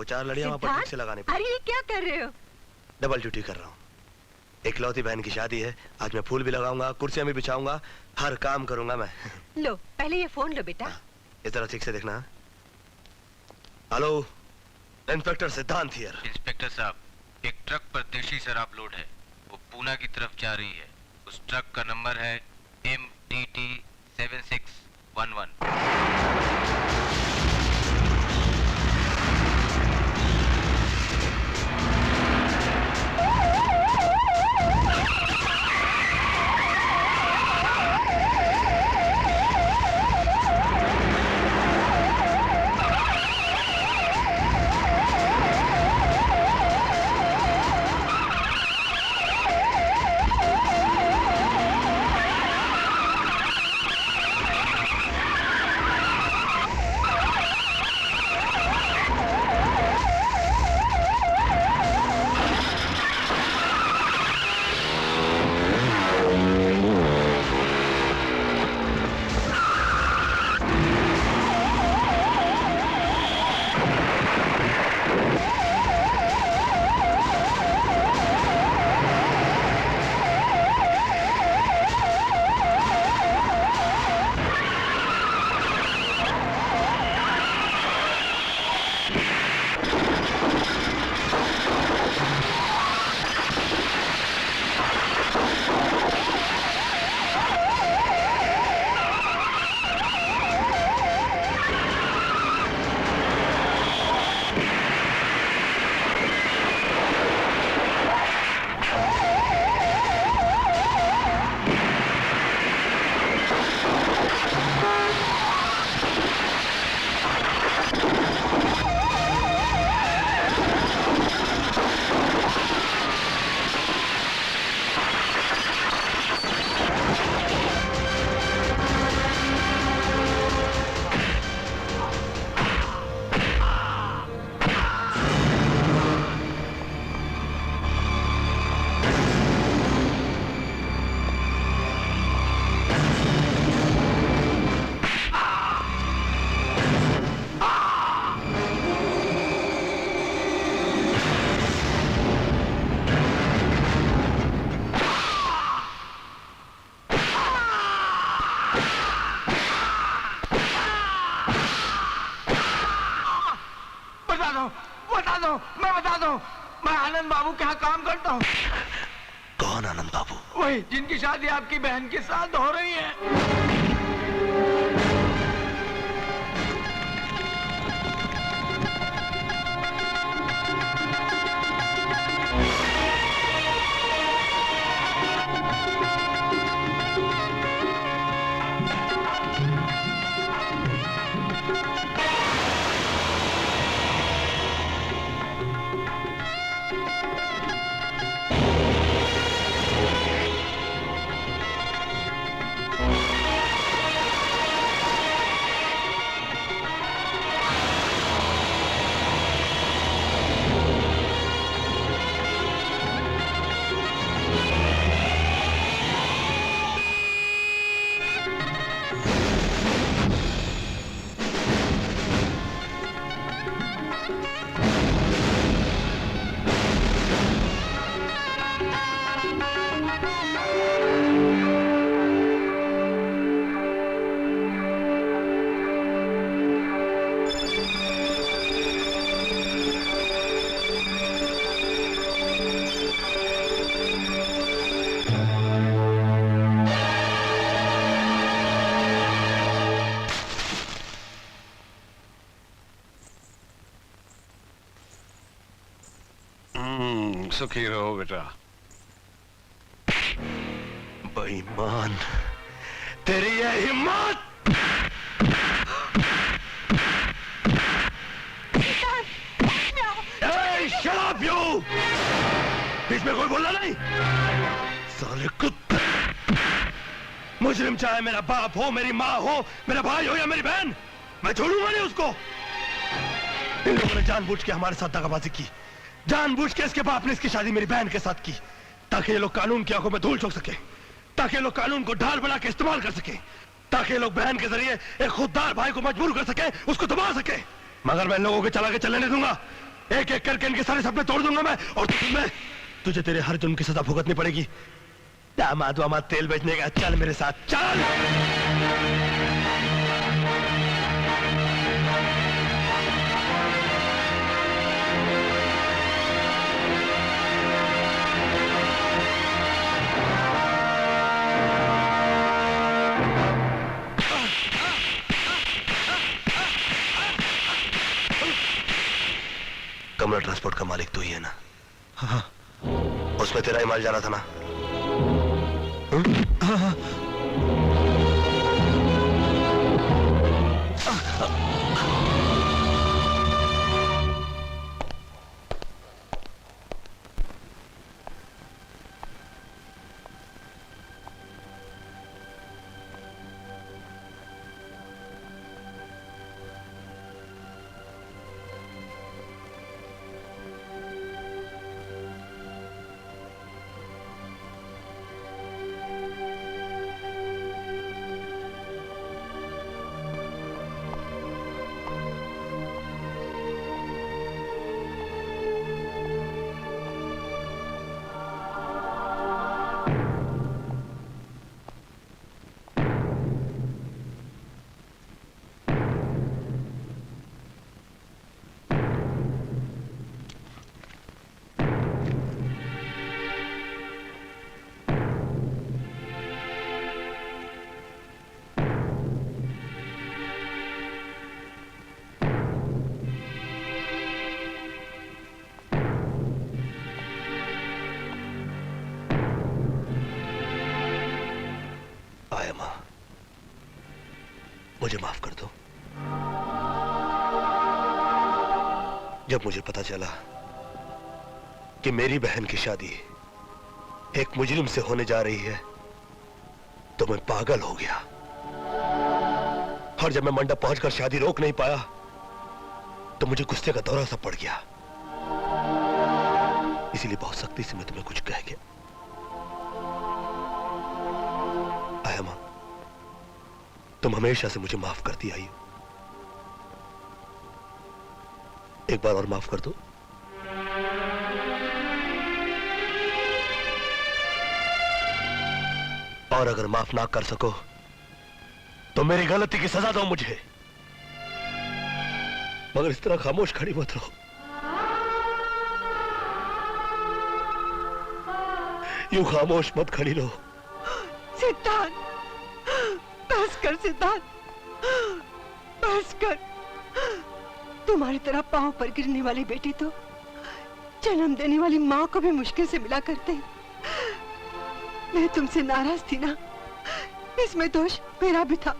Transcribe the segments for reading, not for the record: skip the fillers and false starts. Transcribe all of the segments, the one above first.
वो 4 लड़ियां वहां पर ठीक से लगानी पड़ी। अरे ये क्या कर रहे हो? डबल ड्यूटी कर रहा हूँ। इकलौती बहन की शादी है, आज मैं फूल भी लगाऊंगा, कुर्सियां भी बिछाऊंगा, हर काम करूंगा मैं। लो पहले ये फोन लो बेटा। इस तरह ठीक से देखना। हेलो, इंस्पेक्टर सिद्धांत हियर। इंस्पेक्टर साहब, एक ट्रक पर देशी शराब लोड है, वो पूना की तरफ जा रही है। उस ट्रक का नंबर है MTT 7611। मैं आनंद बाबू के यहाँ काम करता हूँ। कौन आनंद बाबू? वही जिनकी शादी आपकी बहन के साथ हो रही है। सुखी रहो बेटा। बेईमान, तेरी ये हिम्मत! Shut up you! बीच में कोई बोलना नहीं। साले कुत्ते! मुजरिम चाहे मेरा बाप हो, मेरी माँ हो, मेरा भाई हो या मेरी बहन, मैं छोड़ूंगा नहीं उसको। इन लोगों ने जानबूझ के हमारे साथ दगाबाजी की, जानबूझ के इसके बाप ने इसकी शादी मेरी बहन के साथ की, ताकि ये लोग कानून की आंखों में धूल झोंक सके, ताकि ये लोग कानून को ढाल बना के इस्तेमाल कर सके, ताकि ये लोग बहन के जरिए एक खुददार भाई को मजबूर कर सके, उसको दबा सके। मगर मैं इन लोगों के चला के चलने नहीं दूंगा। एक एक करके इनके सारे सपने तोड़ दूंगा मैं, और तुझे तेरे हर जुर्म की सजा भुगतनी पड़ेगी। दामाद वामाद तेल बेचने का, चल मेरे साथ चल। कमला ट्रांसपोर्ट का मालिक तू ही है ना? हाँ। उसमें तेरा ही माल जा रहा था ना? हाँ। मुझे माफ कर दो। जब मुझे पता चला कि मेरी बहन की शादी एक मुजरिम से होने जा रही है, तो मैं पागल हो गया। और जब मैं मंडप पहुंचकर शादी रोक नहीं पाया, तो मुझे गुस्से का दौरा सा पड़ गया। इसीलिए बहुत सख्ती से मैं तुम्हें कुछ कह गया। आयमा, तुम हमेशा से मुझे माफ करती आई हो, एक बार और माफ कर दो। और अगर माफ ना कर सको तो मेरी गलती की सजा दो मुझे, मगर इस तरह खामोश खड़ी मत रहो। यूं खामोश मत खड़ी रहो। सिद्धांत, बस कर सिद्धांत, बस कर। तुम्हारी तरह पांव पर गिरने वाली बेटी तो जन्म देने वाली माँ को भी मुश्किल से मिला करते। मैं तुमसे नाराज थी ना, इसमें दोष मेरा भी था,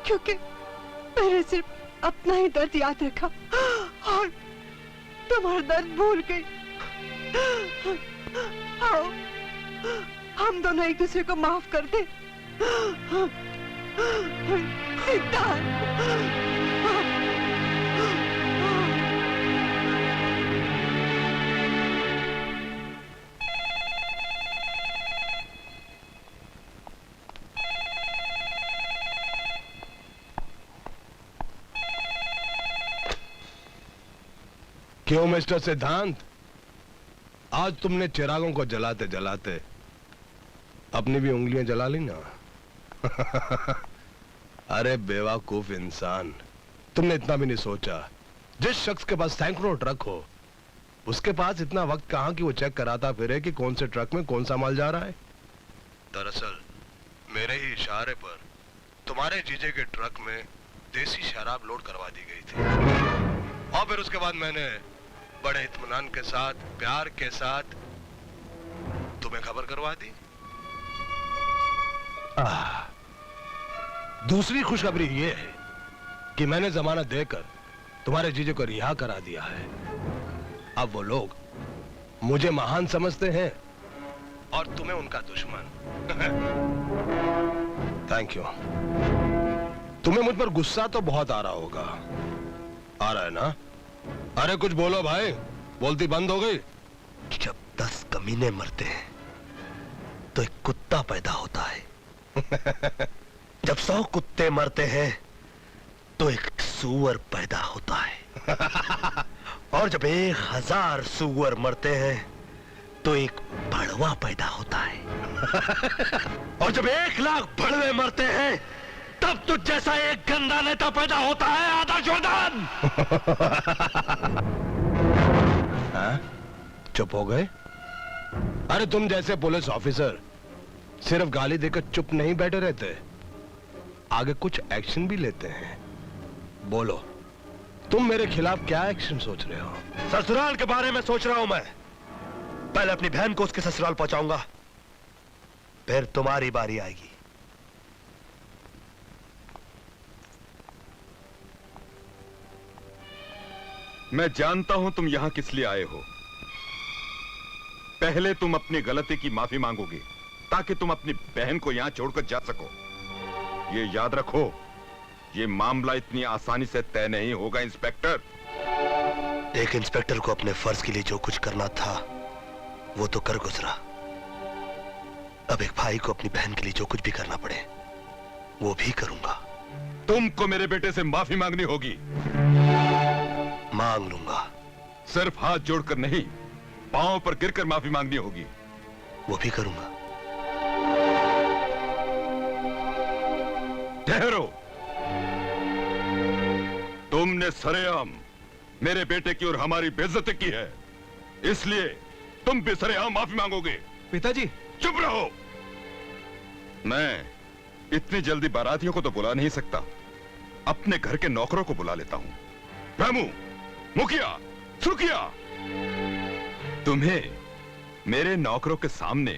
क्योंकि मैंने सिर्फ अपना ही दर्द याद रखा और तुम्हारा दर्द भूल गई। आओ, हम दोनों एक दूसरे को माफ कर दे। सिद्धांत, क्यों मिस्टर सिद्धांत, आज तुमने चिरागों को जलाते जलाते अपनी भी उंगलियां जला ली ना? अरे बेवकूफ इंसान, तुमने इतना भी नहीं सोचा। जिस शख्स के पास सैकड़ों ट्रक हो, उसके पास इतना वक्त कहां कि वो चेक कराता फिरे कि कौन से ट्रक में कौन सा माल जा रहा है। दरअसल मेरे ही इशारे पर तुम्हारे जीजे के ट्रक में देसी शराब लोड करवा दी गई थी, और फिर उसके बाद मैंने बड़े इत्मीनान के साथ, प्यार के साथ तुम्हें खबर करवा दी। दूसरी खुशखबरी यह है कि मैंने जमानत देकर तुम्हारे जीजे को रिहा करा दिया है। अब वो लोग मुझे महान समझते हैं और तुम्हें उनका दुश्मन। Thank you. तुम्हें मुझ पर गुस्सा तो बहुत आ रहा होगा, आ रहा है ना? अरे कुछ बोलो भाई, बोलती बंद हो गई। जब 10 कमीने मरते हैं तो एक कुत्ता पैदा होता है। जब 100 कुत्ते मरते हैं तो एक सूअर पैदा होता है। और जब 1000 सूअर मरते हैं तो एक भड़वा पैदा होता है। और जब 1,00,000 भड़वे मरते हैं तब तुझ जैसा एक गंदा नेता पैदा होता है आदर्शवर्धन। चुप हो गए? अरे तुम जैसे पुलिस ऑफिसर सिर्फ गाली देकर चुप नहीं बैठे रहते, आगे कुछ एक्शन भी लेते हैं। बोलो, तुम मेरे खिलाफ क्या एक्शन सोच रहे हो? ससुराल के बारे में सोच रहा हूं मैं। पहले अपनी बहन को उसके ससुराल पहुंचाऊंगा, फिर तुम्हारी बारी आएगी। मैं जानता हूं तुम यहां किस लिए आए हो। पहले तुम अपनी गलती की माफी मांगोगे ताकि तुम अपनी बहन को यहां छोड़कर जा सको। ये याद रखो, ये मामला इतनी आसानी से तय नहीं होगा इंस्पेक्टर। एक इंस्पेक्टर को अपने फर्ज के लिए जो कुछ करना था वो तो कर गुजरा। अब एक भाई को अपनी बहन के लिए जो कुछ भी करना पड़े वो भी करूंगा। तुमको मेरे बेटे से माफी मांगनी होगी। मांग लूंगा। सिर्फ हाथ जोड़कर नहीं, पांव पर गिरकर माफी मांगनी होगी। वो भी करूंगा। ठहरो, तुमने सरेआम मेरे बेटे की और हमारी बेइज्जती की है, इसलिए तुम भी सरेआम माफी मांगोगे। पिताजी चुप रहो। मैं इतनी जल्दी बारातियों को तो बुला नहीं सकता, अपने घर के नौकरों को बुला लेता हूं। रामू, मुखिया, सुखिया, तुम्हें मेरे नौकरों के सामने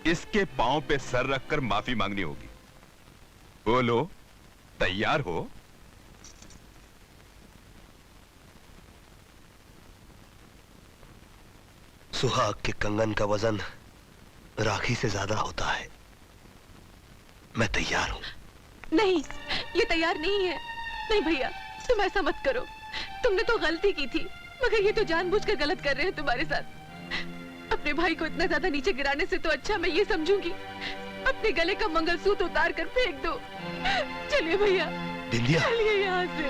इसके पांव पे सर रखकर माफी मांगनी होगी। बोलो, तैयार हो? सुहाग के कंगन का वजन राखी से ज्यादा होता है। मैं तैयार हूं। नहीं, ये तैयार नहीं है। नहीं भैया, तुम ऐसा मत करो। तुमने तो गलती की थी, मगर ये तो जानबूझकर गलत कर रहे हैं तुम्हारे साथ। अपने भाई को इतना ज्यादा नीचे गिराने से तो अच्छा मैं ये समझूंगी अपने गले का मंगलसूत्र उतार कर फेंक दो। चलिए भैया, बिंदिया, चलिए यहाँ से।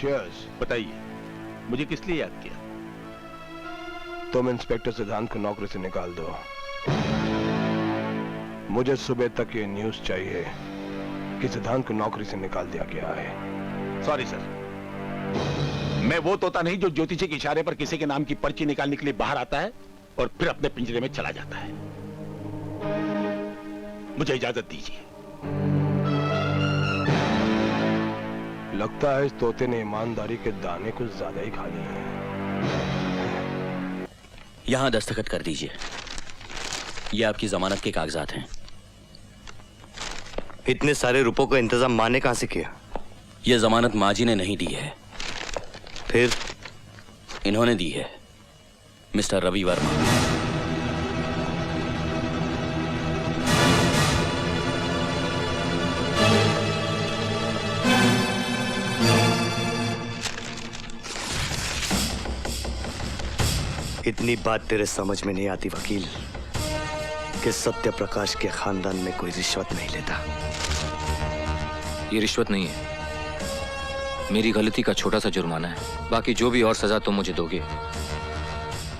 चीयर्स। बताइए, मुझे किस लिए याद किया? तुम इंस्पेक्टर सिद्धांत को नौकरी से निकाल दो। मुझे सुबह तक ये न्यूज़ चाहिए कि सिद्धांत को नौकरी से निकाल दिया गया है। सॉरी सर, मैं वो तोता नहीं जो ज्योतिषी के इशारे पर किसी के नाम की पर्ची निकालने के लिए बाहर आता है और फिर अपने पिंजरे में चला जाता है। मुझे इजाजत दीजिए। लगता है इस तोते ने ईमानदारी के दाने कुछ ज्यादा ही खा लिए हैं। यहां दस्तखत कर दीजिए। ये आपकी जमानत के कागजात हैं। इतने सारे रुपयों का इंतजाम माँ ने कहां से किया? ये जमानत माँ जी ने नहीं दी है, फिर इन्होंने दी है, मिस्टर रवि वर्मा। इतनी बात तेरे समझ में नहीं आती वकील कि सत्य प्रकाश के खानदान में कोई रिश्वत नहीं लेता। ये रिश्वत नहीं है, मेरी गलती का छोटा सा जुर्माना है। बाकी जो भी और सजा तुम मुझे दोगे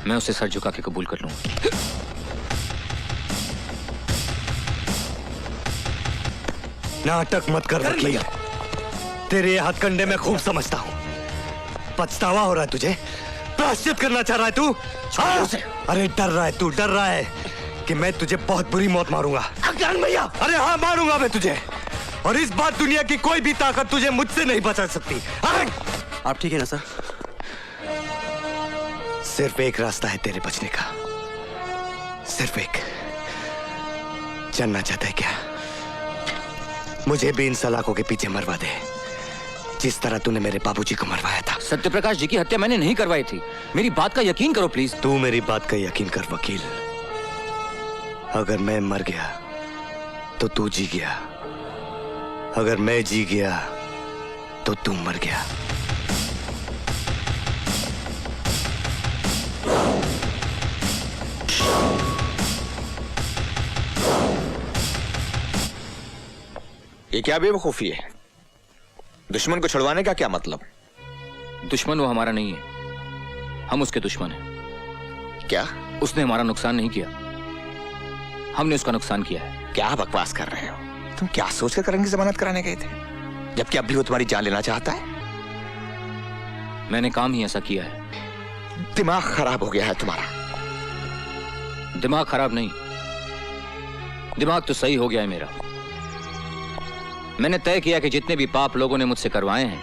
मैं उसे सर झुका के कबूल कर लूंगा। नाटक मत कर वकील, तेरे ये हथकंडे में खूब समझता हूं। पछतावा हो रहा है तुझे? प्रायश्चित करना चाह रहा है तू? अरे डर रहा है तू, डर रहा है कि मैं तुझे बहुत बुरी मौत मारूंगा। भैया, अरे हाँ मारूंगा मैं तुझे, और इस बार दुनिया की कोई भी ताकत तुझे मुझसे नहीं बचा सकती। आप ठीक है ना सर? सिर्फ एक रास्ता है तेरे बचने का, सिर्फ एक। जानना चाहता है क्या? मुझे भी इन सलाखों के पीछे मरवा दे, जिस तरह तूने मेरे बाबूजी को मरवाया था। सत्यप्रकाश जी की हत्या मैंने नहीं करवाई थी, मेरी बात का यकीन करो प्लीज। तू मेरी बात का यकीन कर वकील। अगर मैं मर गया तो तू जी गया, अगर मैं जी गया तो तू मर गया। ये क्या बेवकूफी है? दुश्मन को छुड़वाने का क्या मतलब? दुश्मन वो हमारा नहीं है, हम उसके दुश्मन हैं। क्या? उसने हमारा नुकसान नहीं किया, हमने उसका नुकसान किया है। क्या बकवास कर रहे हो? तुम क्या सोचकर करण की जमानत कराने गए थे, जबकि अब भी वो तुम्हारी जान लेना चाहता है? मैंने काम ही ऐसा किया है। दिमाग खराब हो गया है तुम्हारा। दिमाग खराब नहीं, दिमाग तो सही हो गया है मेरा। मैंने तय किया कि जितने भी पाप लोगों ने मुझसे करवाए हैं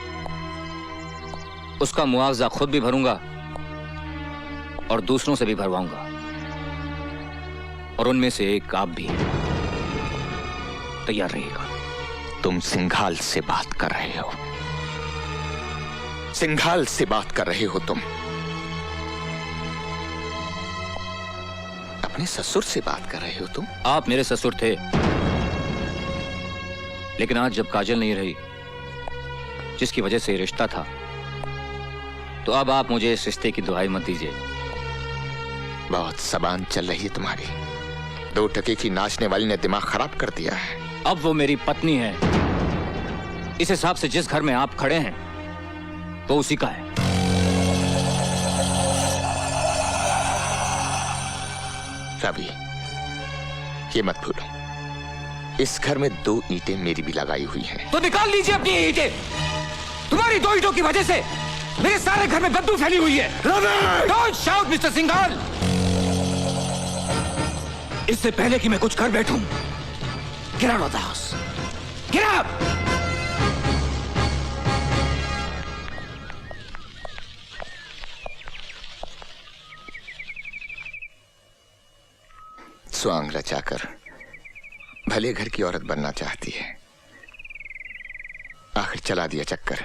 उसका मुआवजा खुद भी भरूंगा और दूसरों से भी भरवाऊंगा, और उनमें से एक आप भी। तैयार रहिएगा। तुम सिंघाल से बात कर रहे हो, सिंघाल से बात कर रहे हो तुम। अपने ससुर से बात कर रहे हो तुम। आप मेरे ससुर थे, लेकिन आज जब काजल नहीं रही जिसकी वजह से ये रिश्ता था, तो अब आप मुझे इस रिश्ते की दुहाई मत दीजिए। बहुत जबान चल रही है तुम्हारी। 2 टके की नाचने वाली ने दिमाग खराब कर दिया है। अब वो मेरी पत्नी है। इस हिसाब से जिस घर में आप खड़े हैं वो उसी का है। रवि, ये मत भूलो, इस घर में 2 ईंटें मेरी भी लगाई हुई हैं। तो निकाल लीजिए अपनी ईंटें। तुम्हारी 2 ईंटों की वजह से मेरे सारे घर में बदबू फैली हुई है। Don't shout mister Singhal. इससे पहले कि मैं कुछ कर बैठूं, get out of the house. Get out! स्वांग रचाकर भले घर की औरत बनना चाहती है, आखिर चला दिया चक्कर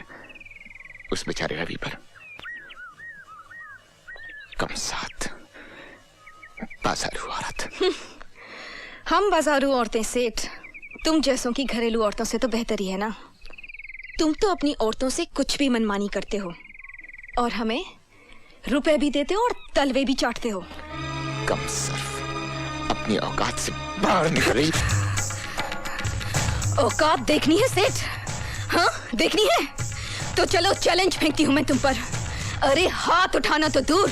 उस बेचारे रवि पर। कम साथ बाजारू औरत। हम बाजारू औरतें सेठ, तुम जैसों की घरेलू औरतों से तो बेहतर ही है ना। तुम तो अपनी औरतों से कुछ भी मनमानी करते हो और हमें रुपए भी देते हो और तलवे भी चाटते हो। कम सर्फ, अपनी औकात से बाहर निकल रही। औकात देखनी है सेठ? हाँ देखनी है तो चलो चैलेंज फेंकती हूँ मैं तुम पर। अरे हाथ उठाना तो दूर,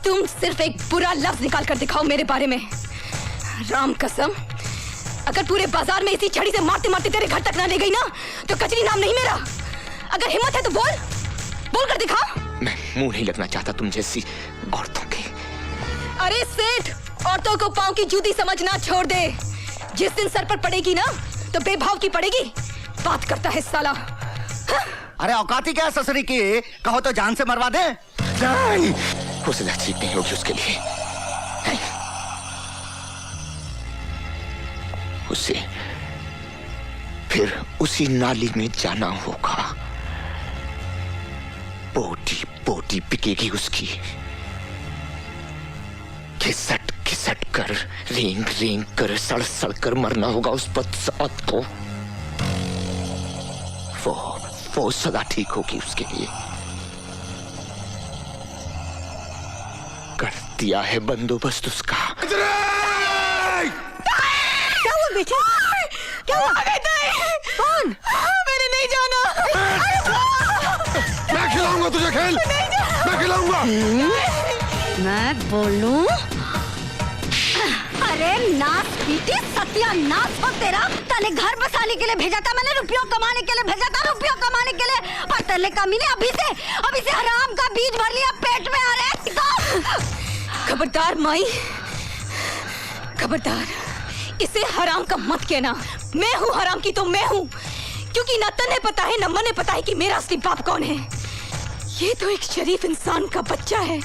तुम सिर्फ एक बुरा लफ्ज निकाल कर दिखाओ मेरे बारे में। राम कसम, अगर पूरे बाजार में इसी छड़ी से मारते मारते तेरे घर तक ना ले गई ना तो कचरी नाम नहीं मेरा। अगर हिम्मत है तो बोल, बोल कर दिखा। मैं मुंह नहीं लगना चाहता तुम जैसी औरतों के। अरे सेठ, औरतों को पांव की जूती समझना छोड़ दे। जिस दिन सर पर पड़ेगी ना तो बेभाव की पड़ेगी। बात करता है साला। हाँ? अरे औकाती क्या ससुरी की, कहो तो जान से मरवा दे। नहीं, वो सजा ठीक नहीं होगी उसके लिए। उसे फिर उसी नाली में जाना होगा। बोटी बोटी बिकेगी उसकी। घिसट घिसट कर, रेंग रेंग कर, सड़ सड़ कर मरना होगा उस बदसौत को। वो सदा ठीक होगी उसके लिए। कर दिया है बंदोबस्त उसका। क्या हुआ बेटे? क्या हुआ? कौन? मैंने नहीं जाना। मैं खिलाऊंगा तुझे खेल, मैं खिलाऊंगा। मैं बोलूं? अरे नाच पीटी सत्यानाश हो तेरा। तने घर बसाने के लिए भेजा था मैंने, रुपयों कमाने के लिए भेजा था, रुपयों कमाने के लिए। पर तेरे कमीने अभी से हराम का बीज भर लिया पेट में। आ रहे खबरदार माई, खबरदार, इसे हराम का मत कहना। मैं हूँ हराम की तो मैं हूँ, क्योंकि न तन्हें पता है न मने पता है कि मेरा असली बाप कौन है। ये तो एक शरीफ इंसान का बच्चा है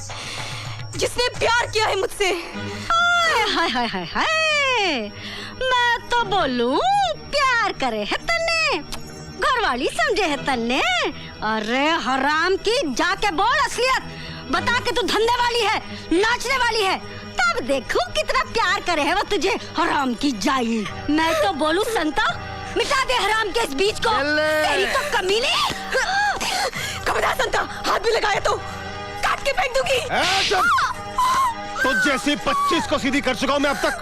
जिसने प्यार किया है मुझसे। हाय हाय हाय हाय, मैं तो बोलूं प्यार करे है तन्ने, घरवाली समझे है तन्ने। अरे हराम की, जाके बोल असलियत बता के तू धंधे वाली है, नाचने वाली है, तब देखूं कितना प्यार करे है वो तुझे। हराम की जाई, मैं तो बोलूं संता मिटा दे हराम के इस बीज को। तेरी तो कमीने। खबरदार संता, हाथ भी लगाया तो काट के फेंक दूंगी। तो जैसे 25 को सीधी कर चुका हूं मैं अब तक।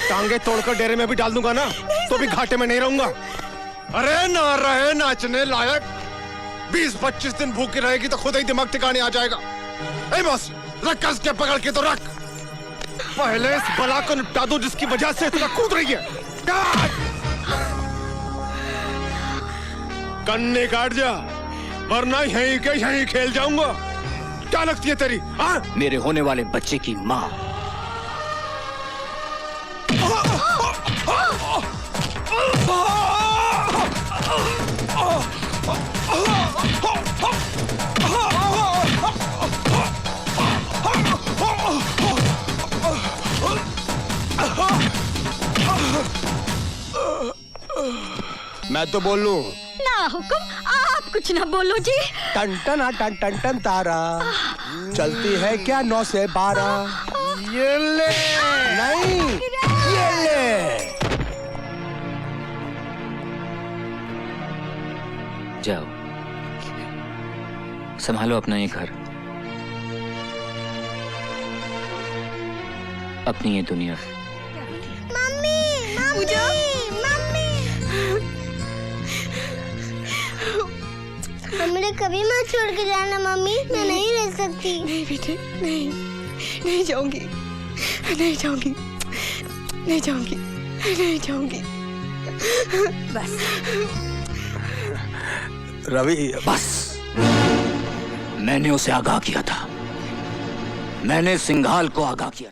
टांगे तोड़कर डेरे में भी डाल दूंगा ना तो भी घाटे में नहीं रहूंगा। अरे ना रहे नाचने लायक, 20-25 दिन भूखी रहेगी तो खुद ही दिमाग ठिकाने आ जाएगा। ए बस रख कस के पकड़ के तो रख, पहले इस बला को निपटा दो जिसकी वजह से इतना कूद रही है। कन्ने काट जा, वरना यहीं के यहीं खेल जाऊंगा। क्या लगती है तेरी? मेरे होने वाले बच्चे की माँ। मैं तो बोल लूं? ना हुक्म, आप कुछ ना बोलो जी। टन टन टन टन टन तारा चलती है क्या 9 से 12? ये ले नहीं, ये ले। जाओ, संभालो अपना ये घर, अपनी ये दुनिया। मम्मी, मम्मी, हमने कभी मत छोड़ के जाना मम्मी, मैं नहीं रह सकती। नहीं बेटे, नहीं, नहीं जाऊंगी, नहीं जाऊंगी, नहीं जाऊंगी, नहीं जाऊंगी। बस रवि, बस, मैंने उसे आगाह किया था, मैंने सिंघाल को आगाह किया।